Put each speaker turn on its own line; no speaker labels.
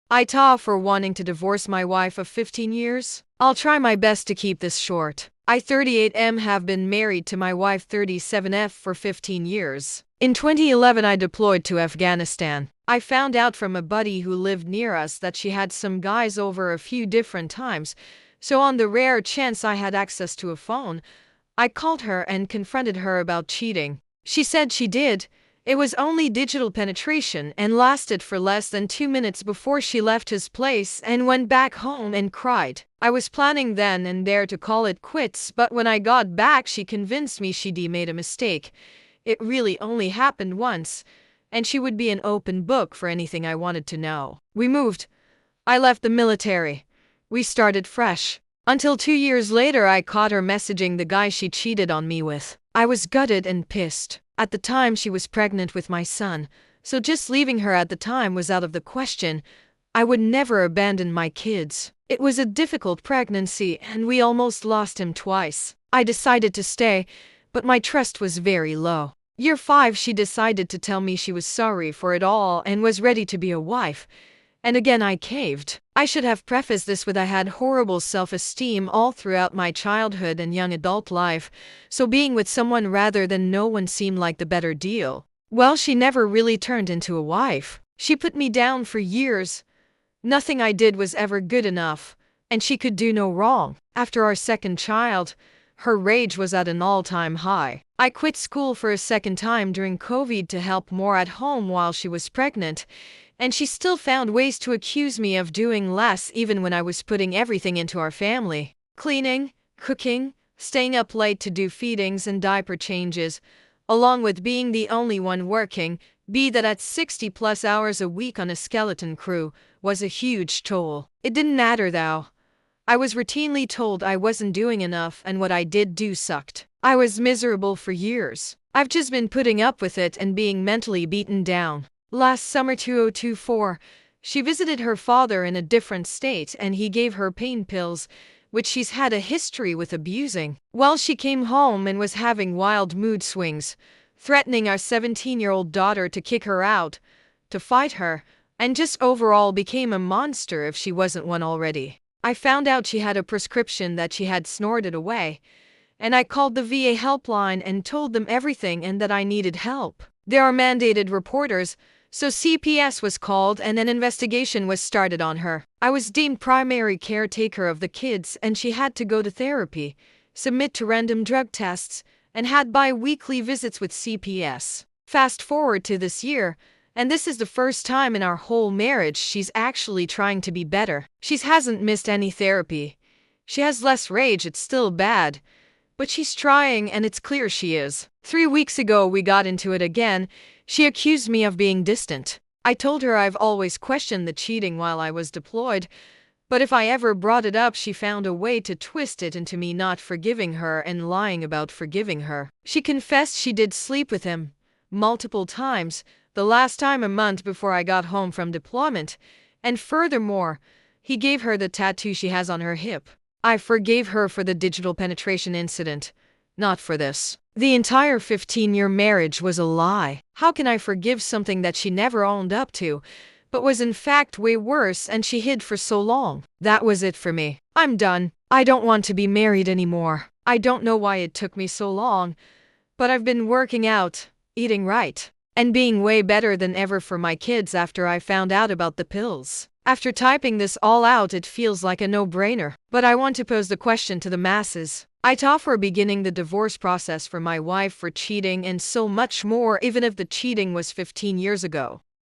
AITAH for wanting to divorce my wife of 15 years. I'll try my best to keep this short. I 38M have been married to my wife 37F for 15 years. In 2011 I deployed to Afghanistan. I found out from a buddy who lived near us that she had some guys over a few different times, so on the rare chance I had access to a phone, I called her and confronted her about cheating. She said she did. It was only digital penetration and lasted for less than 2 minutes before she left his place and went back home and cried. I was planning then and there to call it quits, but when I got back she convinced me she'd made a mistake. It really only happened once, and she would be an open book for anything I wanted to know. We moved. I left the military. We started fresh. Until 2 years later I caught her messaging the guy she cheated on me with. I was gutted and pissed. At the time she was pregnant with my son, so just leaving her at the time was out of the question. I would never abandon my kids. It was a difficult pregnancy and we almost lost him twice. I decided to stay, but my trust was very low. Year 5 she decided to tell me she was sorry for it all and was ready to be a wife. And again I caved. I should have prefaced this with I had horrible self-esteem all throughout my childhood and young adult life, so being with someone rather than no one seemed like the better deal. Well, she never really turned into a wife. She put me down for years. Nothing I did was ever good enough, and she could do no wrong. After our second child, her rage was at an all-time high. I quit school for a second time during COVID to help more at home while she was pregnant, and she still found ways to accuse me of doing less even when I was putting everything into our family. Cleaning, cooking, staying up late to do feedings and diaper changes, along with being the only one working, be that at 60+ hours a week on a skeleton crew, was a huge toll. It didn't matter though. I was routinely told I wasn't doing enough and what I did do sucked. I was miserable for years. I've just been putting up with it and being mentally beaten down. Last summer 2024, she visited her father in a different state and he gave her pain pills, which she's had a history with abusing. Well, she came home and was having wild mood swings, threatening our 17-year-old daughter to kick her out, to fight her, and just overall became a monster if she wasn't one already. I found out she had a prescription that she had snorted away, and I called the VA helpline and told them everything and that I needed help. There are mandated reporters, so CPS was called and an investigation was started on her. I was deemed primary caretaker of the kids and she had to go to therapy, submit to random drug tests, and had bi-weekly visits with CPS. Fast forward to this year, and this is the first time in our whole marriage she's actually trying to be better. She hasn't missed any therapy. She has less rage, it's still bad, but she's trying and it's clear she is. 3 weeks ago we got into it again. She accused me of being distant. I told her I've always questioned the cheating while I was deployed, but if I ever brought it up she found a way to twist it into me not forgiving her and lying about forgiving her. She confessed she did sleep with him multiple times, the last time a month before I got home from deployment, and furthermore, he gave her the tattoo she has on her hip. I forgave her for the digital penetration incident, not for this. The entire 15-year marriage was a lie. How can I forgive something that she never owned up to, but was in fact way worse and she hid for so long? That was it for me. I'm done. I don't want to be married anymore. I don't know why it took me so long, but I've been working out, eating right, and being way better than ever for my kids after I found out about the pills. After typing this all out it feels like a no-brainer, but I want to pose the question to the masses. AITAH for beginning the divorce process for my wife for cheating and so much more even if the cheating was 15 years ago.